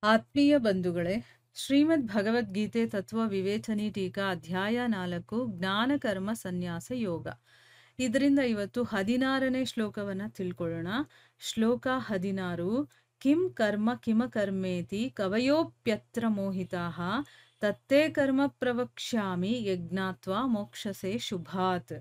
ಆತ್ಮೀಯ ಬಂಧುಗಳೇ, ಶ್ರೀಮದ್ ಭಗವದ್ಗೀತೆ ತತ್ವ ವಿವೇಚನಿ ಟೀಕಾ ಅಧ್ಯಾಯ 4 ಜ್ಞಾನ ಕರ್ಮ ಸನ್ಯಾಸ ಯೋಗ. ಇದರಿಂದ ಇವತ್ತು 16ನೇ ಶ್ಲೋಕವನ್ನ ತಿಳ್ಕೊಳ್ಳೋಣ. ಶ್ಲೋಕ 16. ಕಿಂ ಕರ್ಮ ಕಿಮ ಕರ್ಮೇತಿ ಕವಯೋಪ್ಯತ್ರ ಮೋಹಿತಾಃ ತತ್ತೇ ಕರ್ಮ ಪ್ರವಕ್ಷ್ಯಾಮಿ ಯಜ್ಞಾತ್ವಾ ಮೋಕ್ಷಸೆ ಶುಭಾತ್.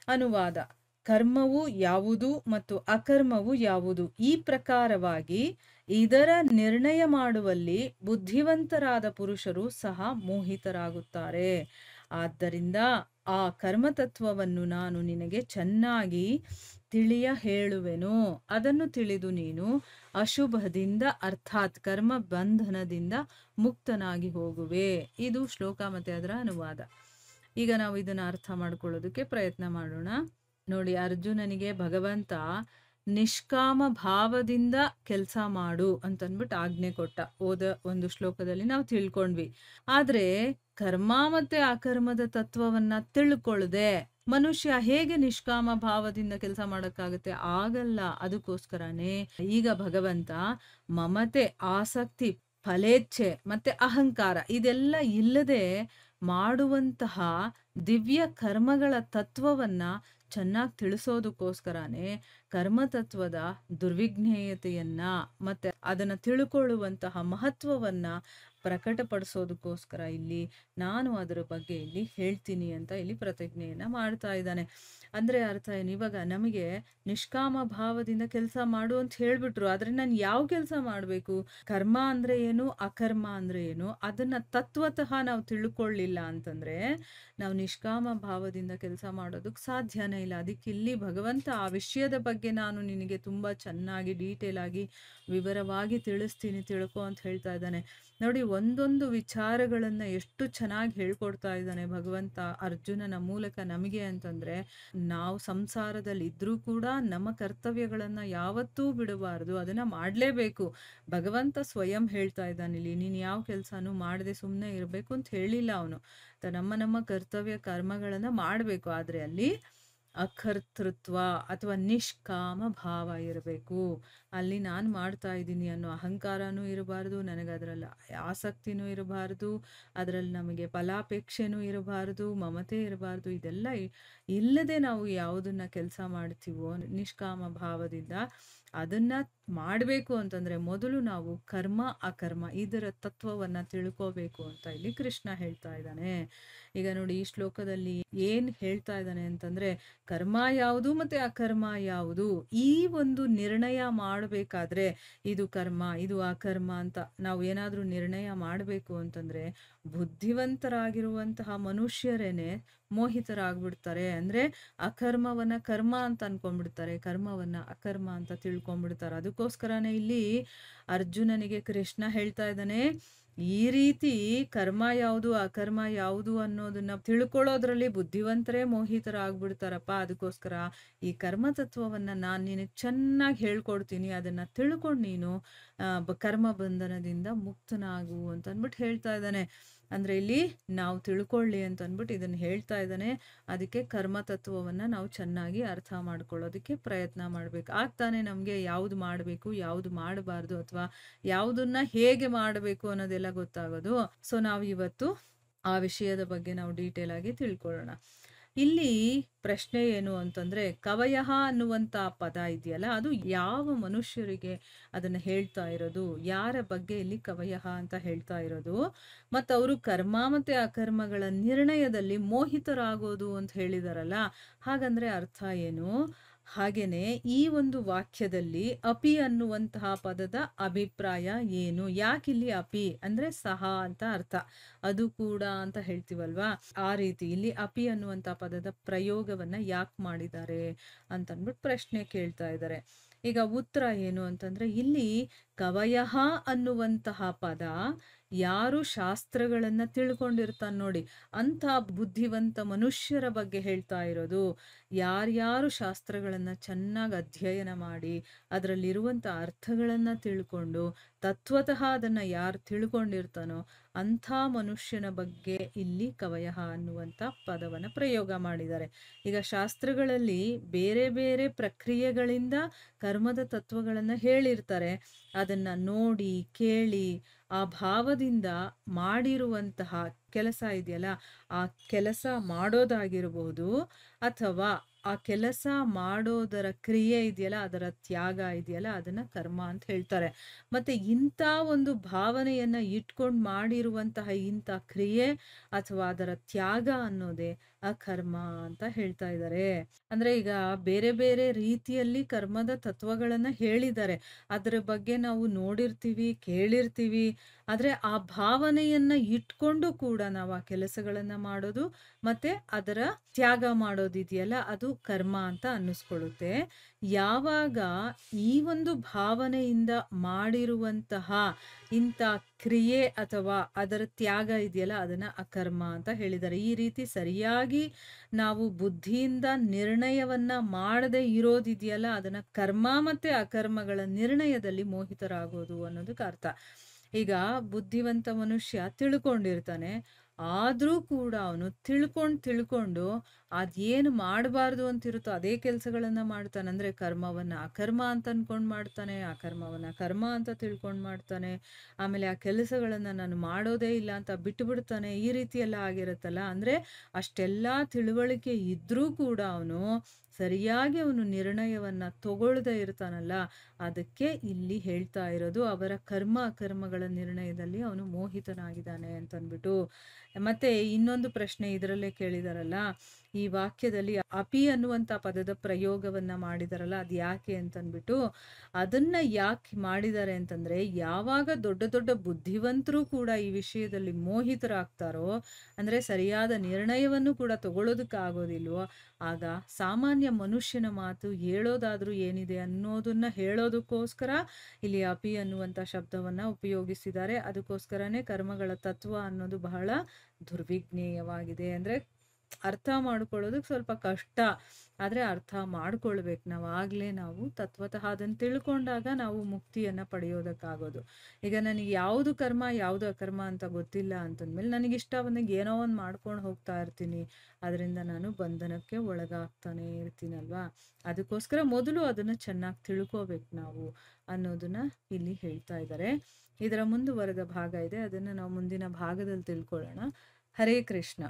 ಅನುವಾದ: ಕರ್ಮವು ಯಾವುದು ಮತ್ತು ಅಕರ್ಮವು ಯಾವುದು, ಈ ಪ್ರಕಾರವಾಗಿ ಇದರ ನಿರ್ಣಯ ಮಾಡುವಲ್ಲಿ ಬುದ್ಧಿವಂತರಾದ ಪುರುಷರು ಸಹ ಮೋಹಿತರಾಗುತ್ತಾರೆ. ಆದ್ದರಿಂದ ಆ ಕರ್ಮತತ್ವವನ್ನು ನಾನು ನಿನಗೆ ಚೆನ್ನಾಗಿ ತಿಳಿಯ ಹೇಳುವೆನು. ಅದನ್ನು ತಿಳಿದು ನೀನು ಅಶುಭದಿಂದ ಅರ್ಥಾತ್ ಕರ್ಮ ಬಂಧನದಿಂದ ಮುಕ್ತನಾಗಿ ಹೋಗುವೆ. ಇದು ಶ್ಲೋಕ ಮತ್ತೆ ಅದರ ಅನುವಾದ. ಈಗ ನಾವು ಇದನ್ನ ಅರ್ಥ ಮಾಡ್ಕೊಳ್ಳೋದಕ್ಕೆ ಪ್ರಯತ್ನ ಮಾಡೋಣ. ನೋಡಿ, ಅರ್ಜುನನಿಗೆ ಭಗವಂತ ನಿಷ್ಕಾಮ ಭಾವದಿಂದ ಕೆಲಸ ಮಾಡು ಅಂತನ್ಬಿಟ್ಟು ಆಜ್ಞೆ ಕೊಟ್ಟ. ಒಂದು ಶ್ಲೋಕದಲ್ಲಿ ನಾವು ತಿಳ್ಕೊಂಡ್ವಿ. ಆದ್ರೆ ಕರ್ಮ ಮತ್ತೆ ಅಕರ್ಮದ ತತ್ವವನ್ನ ತಿಳ್ಕೊಳ್ಳದೆ ಮನುಷ್ಯ ಹೇಗೆ ನಿಷ್ಕಾಮ ಭಾವದಿಂದ ಕೆಲಸ ಮಾಡಕ್ಕಾಗತ್ತೆ? ಆಗಲ್ಲ. ಅದಕ್ಕೋಸ್ಕರನೇ ಈಗ ಭಗವಂತ ಮಮತೆ, ಆಸಕ್ತಿ, ಫಲೇಚ್ಛೆ ಮತ್ತೆ ಅಹಂಕಾರ ಇದೆಲ್ಲ ಇಲ್ಲದೆ ಮಾಡುವಂತಹ ದಿವ್ಯ ಕರ್ಮಗಳ ತತ್ವವನ್ನ ಚೆನ್ನಾಗಿ ತಿಳಿಸೋದಕ್ಕೋಸ್ಕರನೇ ಕರ್ಮತತ್ವದ ದುರ್ವಿಜ್ಞೇಯತೆಯನ್ನ ಮತ್ತೆ ಅದನ್ನ ತಿಳ್ಕೊಳ್ಳುವಂತಹ ಮಹತ್ವವನ್ನ ಪ್ರಕಟಪಡಿಸೋದಕ್ಕೋಸ್ಕರ ಇಲ್ಲಿ ನಾನು ಅದರ ಬಗ್ಗೆ ಇಲ್ಲಿ ಹೇಳ್ತೀನಿ ಅಂತ ಇಲ್ಲಿ ಪ್ರತಿಜ್ಞೆಯನ್ನ ಮಾಡ್ತಾ ಇದ್ದಾನೆ. ಅಂದ್ರೆ ಅರ್ಥ ಏನು? ಇವಾಗ ನಮಗೆ ನಿಷ್ಕಾಮ ಭಾವದಿಂದ ಕೆಲಸ ಮಾಡು ಅಂತ ಹೇಳ್ಬಿಟ್ರು, ಆದ್ರೆ ನಾನು ಯಾವ ಕೆಲಸ ಮಾಡ್ಬೇಕು, ಕರ್ಮ ಅಂದ್ರೆ ಏನು, ಅಕರ್ಮ ಅಂದ್ರೆ ಏನು, ಅದನ್ನ ತತ್ವತಃ ನಾವು ತಿಳ್ಕೊಳ್ಳಿಲ್ಲ ಅಂತಂದ್ರೆ ನಾವು ನಿಷ್ಕಾಮ ಭಾವದಿಂದ ಕೆಲಸ ಮಾಡೋದಕ್ಕೆ ಸಾಧ್ಯನೇ ಇಲ್ಲ. ಅದಕ್ಕೆ ಇಲ್ಲಿ ಭಗವಂತ ಆ ವಿಷಯದ ಬಗ್ಗೆ ನಾನು ನಿನಗೆ ತುಂಬಾ ಚೆನ್ನಾಗಿ ಡೀಟೇಲ್ ಆಗಿ ವಿವರವಾಗಿ ತಿಳಿಸ್ತೀನಿ, ತಿಳ್ಕೊ ಅಂತ ಹೇಳ್ತಾ ಇದ್ದಾನೆ. ನೋಡಿ, ಒಂದೊಂದು ವಿಚಾರಗಳನ್ನ ಎಷ್ಟು ಚೆನ್ನಾಗಿ ಹೇಳ್ಕೊಡ್ತಾ ಇದ್ದಾನೆ ಭಗವಂತ ಅರ್ಜುನನ ಮೂಲಕ ನಮಗೆ ಅಂತಂದ್ರೆ, ನಾವು ಸಂಸಾರದಲ್ಲಿ ಇದ್ರೂ ಕೂಡ ನಮ್ಮ ಕರ್ತವ್ಯಗಳನ್ನ ಯಾವತ್ತೂ ಬಿಡಬಾರದು, ಅದನ್ನ ಮಾಡ್ಲೇಬೇಕು. ಭಗವಂತ ಸ್ವಯಂ ಹೇಳ್ತಾ ಇದ್ದಾನೆ ಇಲ್ಲಿ, ನೀನ್ ಯಾವ ಕೆಲ್ಸಾನು ಮಾಡದೆ ಸುಮ್ಮನೆ ಇರ್ಬೇಕು ಅಂತ ಹೇಳಿಲ್ಲ ಅವನು. ನಮ್ಮ ಕರ್ತವ್ಯ ಕರ್ಮಗಳನ್ನ ಮಾಡ್ಬೇಕು, ಆದ್ರೆ ಅಲ್ಲಿ ಅಕರ್ತೃತ್ವ ಅಥವಾ ನಿಷ್ಕಾಮ ಭಾವ ಇರಬೇಕು. ಅಲ್ಲಿ ನಾನು ಮಾಡ್ತಾ ಇದ್ದೀನಿ ಅನ್ನೋ ಅಹಂಕಾರನೂ ಇರಬಾರ್ದು, ನನಗೆ ಅದರಲ್ಲಿ ಆಸಕ್ತಿನೂ ಇರಬಾರ್ದು, ಅದರಲ್ಲಿ ನಮಗೆ ಫಲಾಪೇಕ್ಷೆನೂ ಇರಬಾರ್ದು, ಮಮತೆ ಇರಬಾರ್ದು. ಇದೆಲ್ಲ ಇಲ್ಲದೆ ನಾವು ಯಾವುದನ್ನ ಕೆಲಸ ಮಾಡ್ತೀವೋ ನಿಷ್ಕಾಮ ಭಾವದಿಂದ ಅದನ್ನ ಮಾಡಬೇಕು ಅಂತಂದ್ರೆ ಮೊದಲು ನಾವು ಕರ್ಮ ಅಕರ್ಮ ಇದರ ತತ್ವವನ್ನ ತಿಳ್ಕೋಬೇಕು ಅಂತ ಇಲ್ಲಿ ಕೃಷ್ಣ ಹೇಳ್ತಾ ಇದ್ದಾನೆ. ಈಗ ನೋಡಿ, ಈ ಶ್ಲೋಕದಲ್ಲಿ ಏನ್ ಹೇಳ್ತಾ ಇದ್ದಾನೆ ಅಂತಂದ್ರೆ, ಕರ್ಮ ಯಾವುದು ಮತ್ತೆ ಅಕರ್ಮ ಯಾವುದು, ಈ ಒಂದು ನಿರ್ಣಯ ಮಾಡಬೇಕಾದ್ರೆ ಇದು ಕರ್ಮ ಇದು ಅಕರ್ಮ ಅಂತ ನಾವು ಏನಾದ್ರೂ ನಿರ್ಣಯ ಮಾಡಬೇಕು ಅಂತಂದ್ರೆ ಬುದ್ಧಿವಂತರಾಗಿರುವಂತಹ ಮನುಷ್ಯರೇನೆ ಮೋಹಿತರಾಗ್ಬಿಡ್ತಾರೆ. ಅಂದ್ರೆ ಅಕರ್ಮವನ್ನ ಕರ್ಮ ಅಂತ ಅನ್ಕೊಂಡ್ಬಿಡ್ತಾರೆ, ಕರ್ಮವನ್ನ ಅಕರ್ಮ ಅಂತ ತಿಳ್ಕೊಂಡ್ಬಿಡ್ತಾರೆ. ಅದಕ್ಕೋಸ್ಕರನೇ ಇಲ್ಲಿ ಅರ್ಜುನನಿಗೆ ಕೃಷ್ಣ ಹೇಳ್ತಾ ಇದ್ದಾನೆ, ಈ ರೀತಿ ಕರ್ಮ ಯಾವುದು ಅಕರ್ಮ ಯಾವುದು ಅನ್ನೋದನ್ನ ತಿಳ್ಕೊಳ್ಳೋದ್ರಲ್ಲಿ ಬುದ್ಧಿವಂತರೇ ಮೋಹಿತರಾಗ್ಬಿಡ್ತಾರಪ್ಪ. ಅದಕ್ಕೋಸ್ಕರ ಈ ಕರ್ಮ ತತ್ವವನ್ನ ನಾನು ನಿನಗೆ ಚೆನ್ನಾಗಿ ಹೇಳ್ಕೊಡ್ತೀನಿ, ಅದನ್ನ ತಿಳ್ಕೊಂಡು ನೀನು ಕರ್ಮ ಬಂಧನದಿಂದ ಮುಕ್ತನಾಗು ಅಂತ ಅಂದ್ಬಿಟ್ಟು ಹೇಳ್ತಾ ಇದ್ದಾನೆ. ಅಂದ್ರೆ ಇಲ್ಲಿ ನಾವು ತಿಳ್ಕೊಳ್ಳಿ ಅಂತ ಅಂದ್ಬಿಟ್ಟು ಇದನ್ನ ಹೇಳ್ತಾ ಇದ್ದಾನೆ. ಅದಕ್ಕೆ ಕರ್ಮ ತತ್ವವನ್ನ ನಾವು ಚೆನ್ನಾಗಿ ಅರ್ಥ ಮಾಡ್ಕೊಳ್ಳೋದಕ್ಕೆ ಪ್ರಯತ್ನ ಮಾಡ್ಬೇಕು. ಆಗ್ತಾನೆ ನಮ್ಗೆ ಯಾವ್ದು ಮಾಡ್ಬೇಕು ಯಾವ್ದು ಮಾಡಬಾರ್ದು ಅಥವಾ ಯಾವುದನ್ನ ಹೇಗೆ ಮಾಡಬೇಕು ಅನ್ನೋದೆಲ್ಲ ಗೊತ್ತಾಗೋದು. ಸೊ ನಾವು ಇವತ್ತು ಆ ವಿಷಯದ ಬಗ್ಗೆ ನಾವು ಡೀಟೇಲ್ ಆಗಿ ತಿಳ್ಕೊಳ್ಳೋಣ. ಇಲ್ಲಿ ಪ್ರಶ್ನೆ ಏನು ಅಂತಂದ್ರೆ, ಕವಯಃ ಅನ್ನುವಂತ ಪದ ಇದೆಯಲ್ಲ, ಅದು ಯಾವ ಮನುಷ್ಯರಿಗೆ ಅದನ್ನ ಹೇಳ್ತಾ ಇರೋದು, ಯಾರ ಬಗ್ಗೆ ಇಲ್ಲಿ ಕವಯಃ ಅಂತ ಹೇಳ್ತಾ ಇರೋದು, ಮತ್ತು ಅವರು ಕರ್ಮ ಮತ್ತೆ ಅಕರ್ಮಗಳ ನಿರ್ಣಯದಲ್ಲಿ ಮೋಹಿತರಾಗೋದು ಅಂತ ಹೇಳಿದಾರಲ್ಲ, ಹಾಗಂದ್ರೆ ಅರ್ಥ ಏನು? ಹಾಗೇನೆ ಈ ಒಂದು ವಾಕ್ಯದಲ್ಲಿ ಅಪಿ ಅನ್ನುವಂತಹ ಪದದ ಅಭಿಪ್ರಾಯ ಏನು? ಯಾಕಿಲ್ಲಿ ಅಪಿ ಅಂದ್ರೆ ಸಹ ಅಂತ ಅರ್ಥ, ಅದು ಕೂಡ ಅಂತ ಹೇಳ್ತೀವಲ್ವಾ, ಆ ರೀತಿ ಇಲ್ಲಿ ಅಪಿ ಅನ್ನುವಂತಹ ಪದದ ಪ್ರಯೋಗವನ್ನ ಯಾಕೆ ಮಾಡಿದ್ದಾರೆ ಅಂತ ಅಂದ್ಬಿಟ್ಟು ಪ್ರಶ್ನೆ ಕೇಳ್ತಾ ಇದ್ದಾರೆ. ಈಗ ಉತ್ತರ ಏನು ಅಂತಂದ್ರೆ, ಇಲ್ಲಿ ಕವಯಃ ಅನ್ನುವಂತಹ ಪದ ಯಾರು ಶಾಸ್ತ್ರಗಳನ್ನ ತಿಳ್ಕೊಂಡಿರ್ತಾನೆ ನೋಡಿ ಅಂತ ಬುದ್ಧಿವಂತ ಮನುಷ್ಯರ ಬಗ್ಗೆ ಹೇಳ್ತಾ ಇರೋದು. ಯಾರ್ಯಾರು ಶಾಸ್ತ್ರಗಳನ್ನ ಚೆನ್ನಾಗಿ ಅಧ್ಯಯನ ಮಾಡಿ ಅದರಲ್ಲಿರುವಂತ ಅರ್ಥಗಳನ್ನ ತಿಳ್ಕೊಂಡು ತತ್ವತಃ ಅದನ್ನ ಯಾರು ತಿಳ್ಕೊಂಡಿರ್ತಾನೋ ಅಂಥ ಮನುಷ್ಯನ ಬಗ್ಗೆ ಇಲ್ಲಿ ಕವಯಃ ಅನ್ನುವಂಥ ಪದವನ್ನ ಪ್ರಯೋಗ ಮಾಡಿದ್ದಾರೆ. ಈಗ ಶಾಸ್ತ್ರಗಳಲ್ಲಿ ಬೇರೆ ಬೇರೆ ಪ್ರಕ್ರಿಯೆಗಳಿಂದ ಕರ್ಮದ ತತ್ವಗಳನ್ನ ಹೇಳಿರ್ತಾರೆ. ಅದನ್ನ ನೋಡಿ, ಕೇಳಿ, ಆ ಭಾವದಿಂದ ಮಾಡಿರುವಂತಹ ಕೆಲಸ ಇದೆಯಲ್ಲ, ಆ ಕೆಲಸ ಮಾಡೋದಾಗಿರ್ಬೋದು, ಅಥವಾ ಆ ಕೆಲಸ ಮಾಡೋದರ ಕ್ರಿಯೆ ಇದೆಯಲ್ಲ, ಅದರ ತ್ಯಾಗ ಇದೆಯಲ್ಲ, ಅದನ್ನ ಕರ್ಮ ಅಂತ ಹೇಳ್ತಾರೆ. ಮತ್ತೆ ಇಂಥ ಒಂದು ಭಾವನೆಯನ್ನ ಇಟ್ಕೊಂಡು ಮಾಡಿರುವಂತಹ ಇಂಥ ಕ್ರಿಯೆ ಅಥವಾ ಅದರ ತ್ಯಾಗ ಅನ್ನೋದೇ ಅಕರ್ಮ ಅಂತ ಹೇಳ್ತಾ ಇದ್ದಾರೆ. ಅಂದ್ರೆ ಈಗ ಬೇರೆ ಬೇರೆ ರೀತಿಯಲ್ಲಿ ಕರ್ಮದ ತತ್ವಗಳನ್ನ ಹೇಳಿದ್ದಾರೆ. ಅದ್ರ ಬಗ್ಗೆ ನಾವು ನೋಡಿರ್ತೀವಿ, ಕೇಳಿರ್ತೀವಿ. ಆದ್ರೆ ಆ ಭಾವನೆಯನ್ನ ಇಟ್ಕೊಂಡು ಕೂಡ ನಾವು ಆ ಕೆಲಸಗಳನ್ನ ಮಾಡೋದು ಮತ್ತೆ ಅದರ ತ್ಯಾಗ ಮಾಡೋದಿದೆಯಲ್ಲ, ಅದು ಕರ್ಮ ಅಂತ ಅನ್ನಿಸ್ಕೊಳ್ಳುತ್ತೆ. ಯಾವಾಗ ಈ ಒಂದು ಭಾವನೆಯಿಂದ ಮಾಡಿರುವಂತಹ ಇಂಥ ಕ್ರಿಯೆ ಅಥವಾ ಅದರ ತ್ಯಾಗ ಇದೆಯಲ್ಲ, ಅದನ್ನ ಅಕರ್ಮ ಅಂತ ಹೇಳಿದ್ದಾರೆ. ಈ ರೀತಿ ಸರಿಯಾಗಿ ನಾವು ಬುದ್ಧಿಯಿಂದ ನಿರ್ಣಯವನ್ನ ಮಾಡದೆ ಇರೋದಿದೆಯಲ್ಲ, ಅದನ್ನ ಕರ್ಮ ಮತ್ತೆ ಅಕರ್ಮಗಳ ನಿರ್ಣಯದಲ್ಲಿ ಮೋಹಿತರಾಗೋದು ಅನ್ನೋದಕ್ಕೆ ಅರ್ಥ. ಈಗ ಬುದ್ಧಿವಂತ ಮನುಷ್ಯ ತಿಳ್ಕೊಂಡಿರ್ತಾನೆ, ಆದ್ರೂ ಕೂಡ ಅವನು ತಿಳ್ಕೊಂಡು ಅದೇನು ಮಾಡಬಾರ್ದು ಅಂತಿರುತ್ತೋ ಅದೇ ಕೆಲಸಗಳನ್ನ ಮಾಡ್ತಾನೆ. ಅಂದ್ರೆ ಕರ್ಮವನ್ನ ಅಕರ್ಮ ಅಂತ ಅನ್ಕೊಂಡ್ ಮಾಡ್ತಾನೆ, ಅಕರ್ಮವನ್ನ ಕರ್ಮ ಅಂತ ತಿಳ್ಕೊಂಡ್ ಮಾಡ್ತಾನೆ. ಆಮೇಲೆ ಆ ಕೆಲಸಗಳನ್ನ ನಾನು ಮಾಡೋದೇ ಇಲ್ಲ ಅಂತ ಬಿಟ್ಟು ಬಿಡ್ತಾನೆ. ಈ ರೀತಿ ಎಲ್ಲ ಆಗಿರುತ್ತಲ್ಲ. ಅಂದ್ರೆ ಅಷ್ಟೆಲ್ಲಾ ತಿಳುವಳಿಕೆ ಇದ್ರೂ ಕೂಡ ಸರಿಯಾಗಿ ಅವನು ನಿರ್ಣಯವನ್ನ ತಗೊಳ್ದೇ ಇರ್ತಾನಲ್ಲ, ಅದಕ್ಕೆ ಇಲ್ಲಿ ಹೇಳ್ತಾ ಇರೋದು ಅವರ ಕರ್ಮ ಅಕರ್ಮಗಳ ನಿರ್ಣಯದಲ್ಲಿ ಅವನು ಮೋಹಿತನಾಗಿದ್ದಾನೆ ಅಂತಂದ್ಬಿಟ್ಟು. ಮತ್ತೆ ಇನ್ನೊಂದು ಪ್ರಶ್ನೆ ಇದರಲ್ಲೇ ಕೇಳಿದಾರಲ್ಲ, ಈ ವಾಕ್ಯದಲ್ಲಿ ಅಪಿ ಅನ್ನುವಂತ ಪದದ ಪ್ರಯೋಗವನ್ನ ಮಾಡಿದಾರಲ್ಲ, ಅದು ಯಾಕೆ ಅಂತಂದ್ಬಿಟ್ಟು. ಅದನ್ನ ಯಾಕೆ ಮಾಡಿದ್ದಾರೆ ಅಂತಂದ್ರೆ, ಯಾವಾಗ ದೊಡ್ಡ ದೊಡ್ಡ ಬುದ್ಧಿವಂತರು ಕೂಡ ಈ ವಿಷಯದಲ್ಲಿ ಮೋಹಿತರಾಗ್ತಾರೋ, ಅಂದ್ರೆ ಸರಿಯಾದ ನಿರ್ಣಯವನ್ನು ಕೂಡ ತಗೊಳ್ಳೋದಕ್ಕಾಗೋದಿಲ್ವೋ, ಆಗ ಸಾಮಾನ್ಯ ಮನುಷ್ಯನ ಮಾತು ಹೇಳೋದಾದ್ರೂ ಏನಿದೆ ಅನ್ನೋದನ್ನ ಹೇಳೋದಕ್ಕೋಸ್ಕರ ಇಲ್ಲಿ ಅಪಿ ಅನ್ನುವಂತ ಶಬ್ದವನ್ನ ಉಪಯೋಗಿಸಿದ್ದಾರೆ. ಅದಕ್ಕೋಸ್ಕರನೇ ಕರ್ಮಗಳ ತತ್ವ ಅನ್ನೋದು ಬಹಳ ದುರ್ವಿಜ್ಞೇಯವಾಗಿದೆ. ಅಂದ್ರೆ ಅರ್ಥ ಮಾಡ್ಕೊಳ್ಳೋದಕ್ಕೆ ಸ್ವಲ್ಪ ಕಷ್ಟ, ಆದ್ರೆ ಅರ್ಥ ಮಾಡ್ಕೊಳ್ಬೇಕು ನಾವು. ಆಗ್ಲೇ ನಾವು ತತ್ವತಃ ಅದನ್ನ ತಿಳ್ಕೊಂಡಾಗ ನಾವು ಮುಕ್ತಿಯನ್ನ ಪಡೆಯೋದಕ್ಕಾಗೋದು. ಈಗ ನನಗೆ ಯಾವುದು ಕರ್ಮ ಯಾವುದು ಅಕರ್ಮ ಅಂತ ಗೊತ್ತಿಲ್ಲ ಅಂತಂದ್ಮೇಲೆ ನನಗಿಷ್ಟ ಬಂದಂಗೆ ಏನೋ ಒಂದು ಮಾಡ್ಕೊಂಡು ಹೋಗ್ತಾ ಇರ್ತೀನಿ. ಅದರಿಂದ ನಾನು ಬಂಧನಕ್ಕೆ ಒಳಗಾಗ್ತಾನೆ ಇರ್ತೀನಲ್ವಾ. ಅದಕ್ಕೋಸ್ಕರ ಮೊದಲು ಅದನ್ನ ಚೆನ್ನಾಗಿ ತಿಳ್ಕೋಬೇಕು ನಾವು ಅನ್ನೋದನ್ನ ಇಲ್ಲಿ ಹೇಳ್ತಾ ಇದ್ದಾರೆ. ಇದರ ಮುಂದುವರೆದ ಭಾಗ ಇದೆ, ಅದನ್ನ ನಾವು ಮುಂದಿನ ಭಾಗದಲ್ಲಿ ತಿಳ್ಕೊಳ್ಳೋಣ. ಹರೇ ಕೃಷ್ಣ.